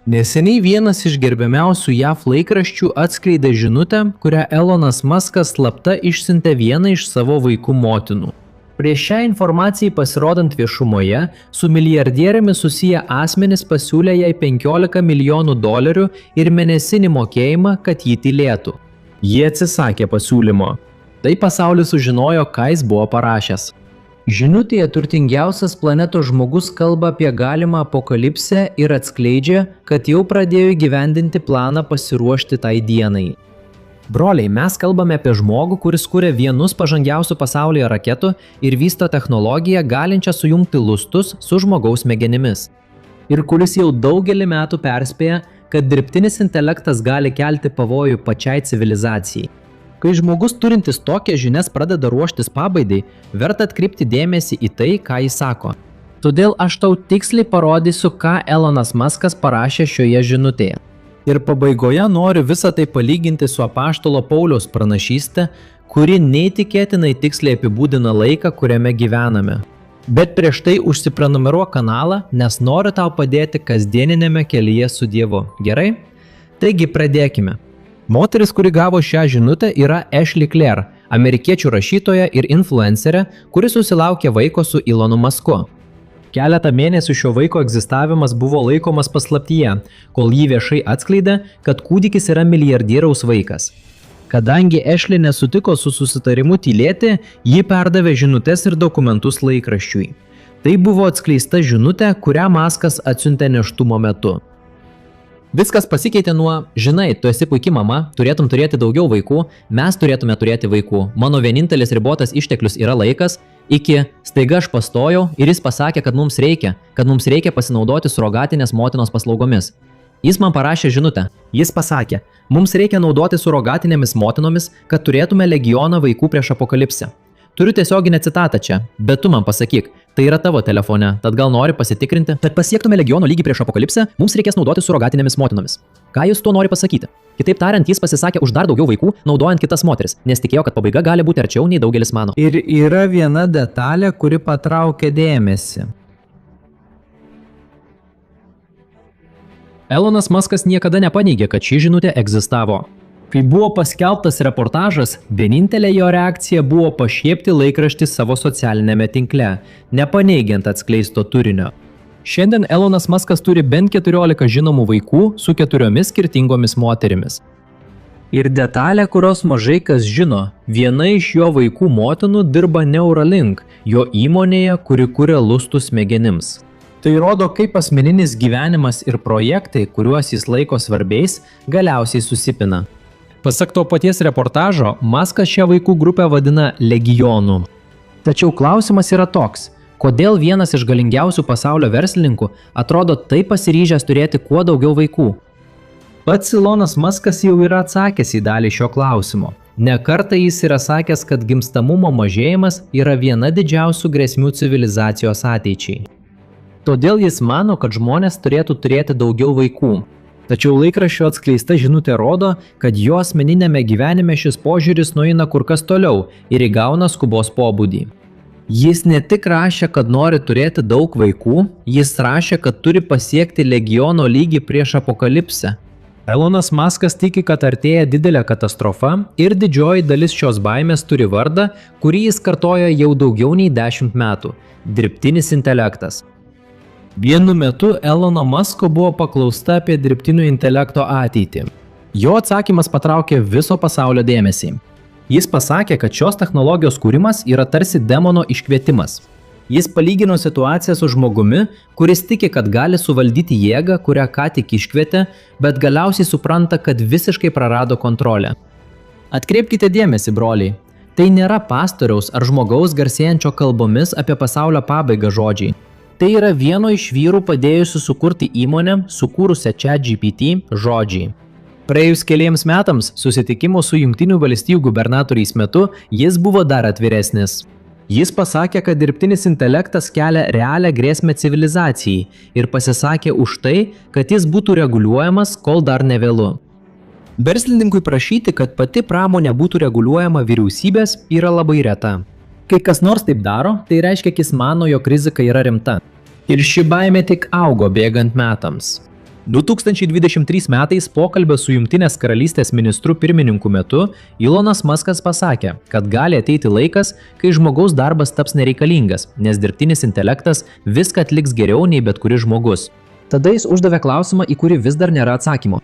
Neseniai vienas iš gerbiamiausių JAV laikraščių atskleidė žinutę, kurią Elonas Muskas slapta išsiuntė vienai iš savo vaikų motinų. Prieš šią informaciją pasirodant viešumoje, su milijardierėmis susiję asmenys pasiūlė jai $15 milijonų ir mėnesinį mokėjimą, kad ji tylėtų. Ji atsisakė pasiūlymo. Tai pasaulis sužinojo, ką jis buvo parašęs. Žinutėje turtingiausias planetos žmogus kalba apie galimą apokalipsę ir atskleidžia, kad jau pradėjo įgyvendinti planą pasiruošti tai dienai. Broliai, mes kalbame apie žmogų, kuris kuria vienus pažangiausių pasaulyje raketų ir vysto technologiją galinčią sujungti lustus su žmogaus smegenimis. Ir kuris jau daugelį metų perspėja, kad dirbtinis intelektas gali kelti pavojų pačiai civilizacijai. Kai žmogus turintis tokias žinias pradeda ruoštis pabaigai, verta atkreipti dėmesį į tai, ką jis sako. Todėl aš tau tiksliai parodysiu, ką Elonas Muskas parašė šioje žinutėje. Ir pabaigoje noriu visą tai palyginti su apaštalo Pauliaus pranašyste, kuri neįtikėtinai tiksliai apibūdina laiką, kuriame gyvename. Bet prieš tai užsiprenumeruok kanalą, nes noriu tau padėti kasdieninėme kelyje su Dievu. Gerai? Taigi pradėkime. Moteris, kuri gavo šią žinutę, yra Ashley Clare, amerikiečių rašytoja ir influencerė, kuri susilaukė vaiko su Elonu Musku. Keletą mėnesių šio vaiko egzistavimas buvo laikomas paslaptyje, kol jį viešai atskleidė, kad kūdikis yra milijardieriaus vaikas. Kadangi Ashley nesutiko su susitarimu tylėti, ji perdavė žinutes ir dokumentus laikraščiui. Tai buvo atskleista žinutė, kurią Muskas atsiuntė nėštumo metu. Viskas pasikeitė nuo, žinai, tu esi puiki mama, turėtum turėti daugiau vaikų, mes turėtume turėti vaikų, mano vienintelis ribotas išteklius yra laikas, iki staiga aš pastojau ir jis pasakė, kad mums reikia pasinaudoti surogatinės motinos paslaugomis. Jis man parašė žinutę. Jis pasakė, mums reikia naudoti surogatinėmis motinomis, kad turėtume legioną vaikų prieš apokalipsę. Turiu tiesioginę citatą čia, bet tu man pasakyk, tai yra tavo telefone, tad gal nori pasitikrinti? Kad pasiektume legiono lygį prieš apokalipsę, mums reikės naudoti surogatinėmis motinomis. Ką jis tuo nori pasakyti? Kitaip tariant, jis pasisakė už dar daugiau vaikų, naudojant kitas moteris, nes tikėjo, kad pabaiga gali būti arčiau nei daugelis mano. Ir yra viena detalė, kuri patraukia dėmesį. Elonas Muskas niekada nepaneigė, kad ši žinutė egzistavo. Kai buvo paskelbtas reportažas, vienintelė jo reakcija buvo pašiepti laikraštį savo socialinėme tinkle, nepaneigiant atskleisto turinio. Šiandien Elonas Muskas turi bent 14 žinomų vaikų su 4 skirtingomis moterimis. Ir detalė, kurios mažai kas žino, viena iš jo vaikų motinų dirba Neuralink, jo įmonėje, kuri kuria lustus smegenims. Tai rodo, kaip asmeninis gyvenimas ir projektai, kuriuos jis laiko svarbiais, galiausiai susipina. Pasak to paties reportažo, Muskas šią vaikų grupę vadina legionu. Tačiau klausimas yra toks, kodėl vienas iš galingiausių pasaulio verslininkų atrodo taip pasiryžęs turėti kuo daugiau vaikų? Pats Elonas Muskas jau yra atsakęs į dalį šio klausimo. Ne kartą jis yra sakęs, kad gimstamumo mažėjimas yra viena didžiausių grėsmių civilizacijos ateičiai. Todėl jis mano, kad žmonės turėtų turėti daugiau vaikų. Tačiau laikraščio atskleista žinutė rodo, kad jo asmeninėme gyvenime šis požiūris nueina kur kas toliau ir įgauna skubos pobūdį. Jis ne tik rašė, kad nori turėti daug vaikų, jis rašė, kad turi pasiekti legiono lygį prieš apokalipsę. Elonas Muskas tiki, kad artėja didelė katastrofa ir didžioji dalis šios baimės turi vardą, kurį jis kartoja jau daugiau nei 10 metų – dirbtinis intelektas. Vienu metu Elono Musko buvo paklausta apie dirbtinio intelekto ateitį. Jo atsakymas patraukė viso pasaulio dėmesį. Jis pasakė, kad šios technologijos kūrimas yra tarsi demono iškvietimas. Jis palygino situaciją su žmogumi, kuris tiki, kad gali suvaldyti jėgą, kurią ką tik iškvietė, bet galiausiai supranta, kad visiškai prarado kontrolę. Atkreipkite dėmesį, broliai. Tai nėra pastoriaus ar žmogaus garsėjančio kalbomis apie pasaulio pabaigą žodžiai. Tai yra vieno iš vyrų padėjusių sukurti įmonę, sukūrusią ChatGPT žodžiai. Praėjus keliems metams susitikimo su Jungtinių valstijų gubernatoriais metu jis buvo dar atviresnis. Jis pasakė, kad dirbtinis intelektas kelia realią grėsmę civilizacijai ir pasisakė už tai, kad jis būtų reguliuojamas, kol dar nevėlu. Verslininkui prašyti, kad pati pramonė būtų reguliuojama vyriausybės, yra labai reta. Kai kas nors taip daro, tai reiškia, kad jis mano, jog rizika yra rimta. Ir ši baimė tik augo bėgant metams. 2023 metais pokalbio su Jungtinės karalystės ministru pirmininku metu Elonas Muskas pasakė, kad gali ateiti laikas, kai žmogaus darbas taps nereikalingas, nes dirbtinis intelektas viską atliks geriau nei bet kuris žmogus. Tada jis uždavė klausimą, į kurį vis dar nėra atsakymo.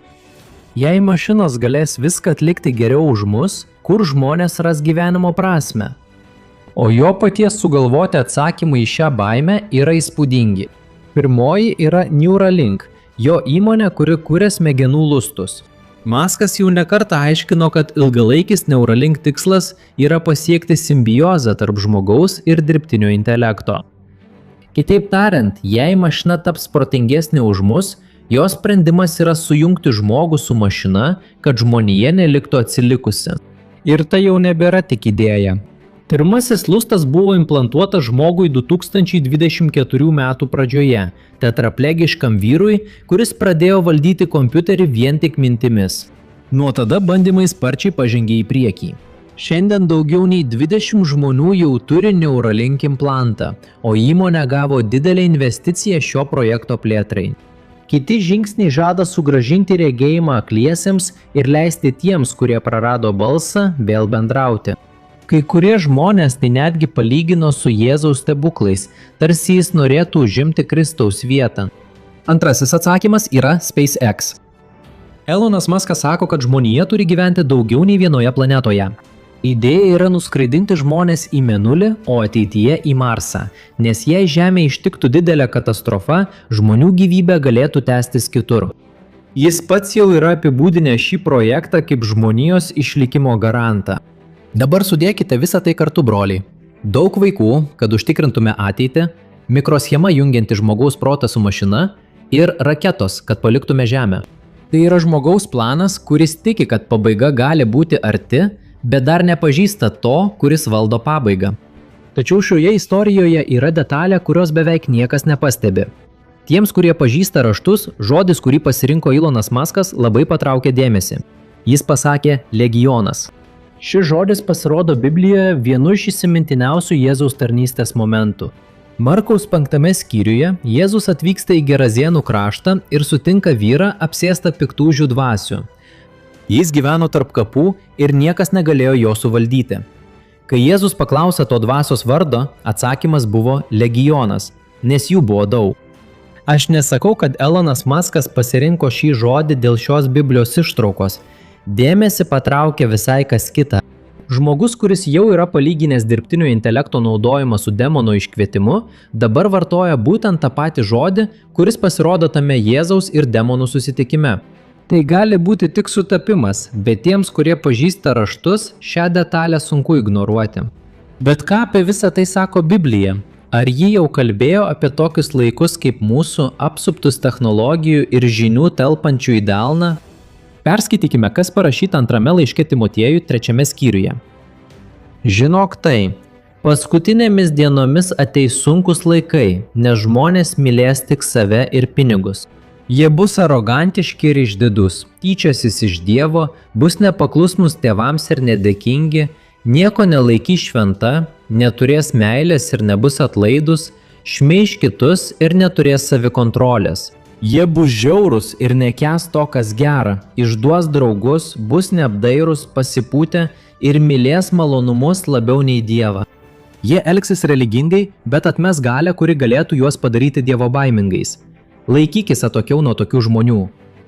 Jei mašinos galės viską atlikti geriau už mus, kur žmonės ras gyvenimo prasmę? O jo paties sugalvoti atsakymai į šią baimę yra įspūdingi. Pirmoji yra Neuralink, jo įmonė, kuri kuria smegenų lustus. Muskas jau nekartą aiškino, kad ilgalaikis Neuralink tikslas yra pasiekti simbiozę tarp žmogaus ir dirbtinio intelekto. Kitaip tariant, jei mašina taps protingesnė už mus, jos sprendimas yra sujungti žmogų su mašina, kad žmonija neliktų atsilikusi. Ir tai jau nebėra tik idėja. Pirmasis lustas buvo implantuotas žmogui 2024 metų pradžioje, tetraplegiškam vyrui, kuris pradėjo valdyti kompiuterį vien tik mintimis. Nuo tada bandymai sparčiai pažengė į priekį. Šiandien daugiau nei 20 žmonių jau turi Neuralink implantą, o įmonė gavo didelę investiciją šio projekto plėtrai. Kiti žingsniai žada sugrąžinti regėjimą akliesiems ir leisti tiems, kurie prarado balsą, vėl bendrauti. Kai kurie žmonės tai netgi palygino su Jėzaus stebuklais, tarsi jis norėtų užimti Kristaus vietą. Antrasis atsakymas yra SpaceX. Elonas Muskas sako, kad žmonija turi gyventi daugiau nei vienoje planetoje. Idėja yra nuskraidinti žmonės į Mėnulį, o ateityje į Marsą, nes jei Žemė ištiktų didelė katastrofa, žmonių gyvybė galėtų tęstis kitur. Jis pats jau yra apibūdinęs šį projektą kaip žmonijos išlikimo garantą. Dabar sudėkite visą tai kartu, broliai. Daug vaikų, kad užtikrintume ateitį, mikroschema jungianti žmogaus protą su mašina ir raketos, kad paliktume Žemę. Tai yra žmogaus planas, kuris tiki, kad pabaiga gali būti arti, bet dar nepažįsta to, kuris valdo pabaigą. Tačiau šioje istorijoje yra detalė, kurios beveik niekas nepastebi. Tiems, kurie pažįsta raštus, žodis, kurį pasirinko Elonas Muskas, labai patraukė dėmesį. Jis pasakė legionas. Šis žodis pasirodo Biblijoje vienu iš įsimintiniausių Jėzaus tarnystės momentų. Markaus 5 skyriuje Jėzus atvyksta į Gerazienų kraštą ir sutinka vyrą apsėstą piktųjų dvasių. Jis gyveno tarp kapų ir niekas negalėjo jo suvaldyti. Kai Jėzus paklausė to dvasios vardo, atsakymas buvo legionas, nes jų buvo daug. Aš nesakau, kad Elonas Muskas pasirinko šį žodį dėl šios Biblijos ištraukos. Dėmesį patraukė visai kas kita. Žmogus, kuris jau yra palyginęs dirbtinio intelekto naudojimą su demono iškvietimu, dabar vartoja būtent tą patį žodį, kuris pasirodo tame Jėzaus ir demonų susitikime. Tai gali būti tik sutapimas, bet tiems, kurie pažįsta raštus, šią detalę sunku ignoruoti. Bet ką apie visą tai sako Biblija? Ar ji jau kalbėjo apie tokius laikus kaip mūsų, apsuptus technologijų ir žinių telpančių į delną? Perskaitykime, kas parašyta antrame laiške Timotiejui 3 skyriuje. Žinok tai, paskutinėmis dienomis ateis sunkus laikai, nes žmonės mylės tik save ir pinigus. Jie bus arogantiški ir išdidus, tyčiosis iš Dievo, bus nepaklusnūs tėvams ir nedėkingi, nieko nelaikys šventa, neturės meilės ir nebus atlaidus, šmeiš kitus ir neturės savikontrolės. Jie bus žiaurūs ir nekęs to, kas gera, išduos draugus, bus neapdairūs, pasipūtę ir mylės malonumus labiau nei Dievą. Jie elgsis religingai, bet atmes galią, kuri galėtų juos padaryti dievobaimingais. Laikykis atokiau nuo tokių žmonių.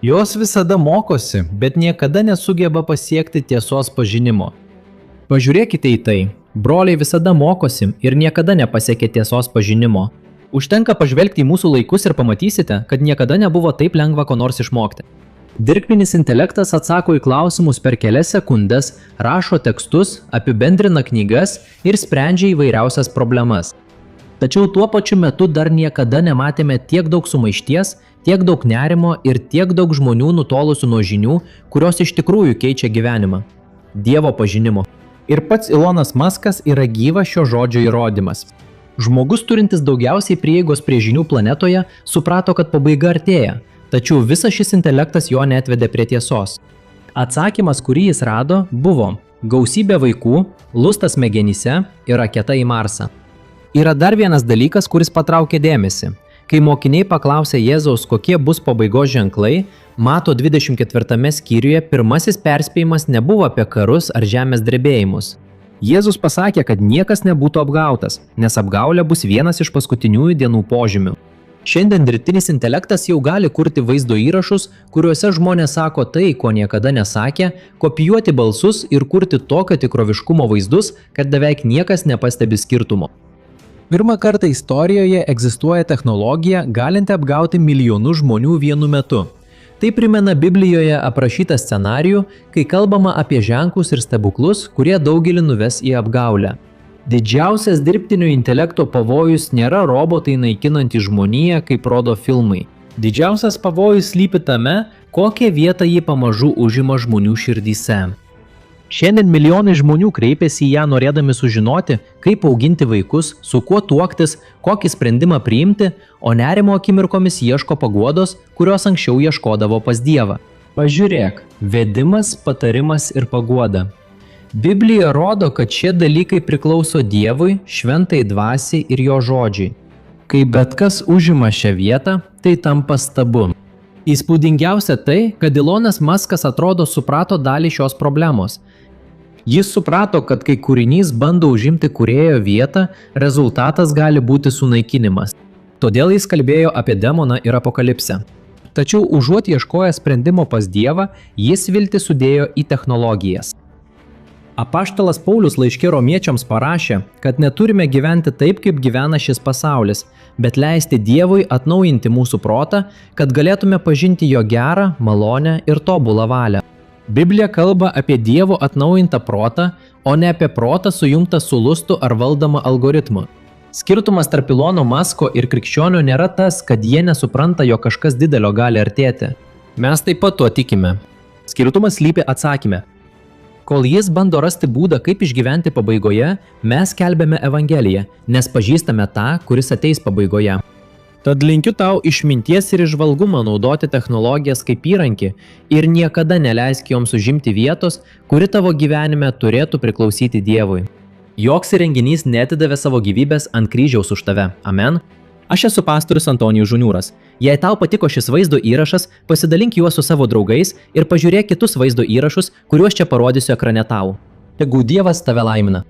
Jos visada mokosi, bet niekada nesugeba pasiekti tiesos pažinimo. Pažiūrėkite į tai. Broliai visada mokosi ir niekada nepasiekia tiesos pažinimo. Užtenka pažvelgti į mūsų laikus ir pamatysite, kad niekada nebuvo taip lengva ko nors išmokti. Dirbtinis intelektas atsako į klausimus per kelias sekundės, rašo tekstus, apibendrina knygas ir sprendžia įvairiausias problemas. Tačiau tuo pačiu metu dar niekada nematėme tiek daug sumaišties, tiek daug nerimo ir tiek daug žmonių nutolusių nuo žinių, kurios iš tikrųjų keičia gyvenimą. Dievo pažinimo. Ir pats Elonas Muskas yra gyvas šio žodžio įrodymas. Žmogus turintis daugiausiai prieigos prie žinių planetoje suprato, kad pabaiga artėja, tačiau visas šis intelektas jo neatvedė prie tiesos. Atsakymas, kurį jis rado, buvo gausybė vaikų, lustas smegenyse ir raketa į Marsą. Yra dar vienas dalykas, kuris patraukė dėmesį. Kai mokiniai paklausė Jėzaus, kokie bus pabaigos ženklai, Mato 24 skyriuje pirmasis perspėjimas nebuvo apie karus ar žemės drebėjimus. Jėzus pasakė, kad niekas nebūtų apgautas, nes apgaulė bus vienas iš paskutiniųjų dienų požymių. Šiandien dirbtinis intelektas jau gali kurti vaizdo įrašus, kuriuose žmonės sako tai, ko niekada nesakė, kopijuoti balsus ir kurti tokio tikroviškumo vaizdus, kad beveik niekas nepastebi skirtumo. Pirmą kartą istorijoje egzistuoja technologija, galinti apgauti milijonus žmonių vienu metu. Tai primena Biblijoje aprašytą scenarijų, kai kalbama apie ženklus ir stebuklus, kurie daugelį nuves į apgaulę. Didžiausias dirbtinio intelekto pavojus nėra robotai naikinantys žmoniją, kaip rodo filmai. Didžiausias pavojus slypi tame, kokią vietą jį pamažu užima žmonių širdyse. Šiandien milijonai žmonių kreipiasi į ją norėdami sužinoti, kaip auginti vaikus, su kuo tuoktis, kokį sprendimą priimti, o nerimo akimirkomis ieško paguodos, kurios anksčiau ieškodavo pas Dievą. Pažiūrėk, vedimas, patarimas ir paguoda. Biblija rodo, kad šie dalykai priklauso Dievui, šventai dvasiai ir jo žodžiai. Kai bet kas užima šią vietą, tai tampa stabu. Įspūdingiausia tai, kad Elonas Muskas atrodo suprato dalį šios problemos. Jis suprato, kad kai kūrinys bando užimti kūrėjo vietą, rezultatas gali būti sunaikinimas. Todėl jis kalbėjo apie demoną ir apokalipsę. Tačiau užuot ieškojęs sprendimo pas Dievą, jis viltį sudėjo į technologijas. Apaštalas Paulius laiške romiečiams parašė, kad neturime gyventi taip, kaip gyvena šis pasaulis, bet leisti Dievui atnaujinti mūsų protą, kad galėtume pažinti jo gerą, malonę ir tobulą valią. Biblija kalba apie Dievo atnaujintą protą, o ne apie protą sujungtą su lustu ar valdomą algoritmu. Skirtumas tarp Elono Musko ir krikščionių nėra tas, kad jie nesupranta, jog kažkas didelio gali artėti. Mes taip pat tuo tikime. Skirtumas slypi atsakyme. Kol jis bando rasti būdą, kaip išgyventi pabaigoje, mes skelbiame Evangeliją, nes pažįstame tą, kuris ateis pabaigoje. Tad linkiu tau išminties ir įžvalgumo naudoti technologijas kaip įrankį ir niekada neleisk joms užimti vietos, kuri tavo gyvenime turėtų priklausyti Dievui. Joks įrenginys neatidavė savo gyvybės ant kryžiaus už tave. Amen. Aš esu pastorius Antonijus Žuniūras. Jei tau patiko šis vaizdo įrašas, pasidalink juos su savo draugais ir pažiūrėk kitus vaizdo įrašus, kuriuos čia parodysiu ekrane tau. Tegu Dievas tave laimina.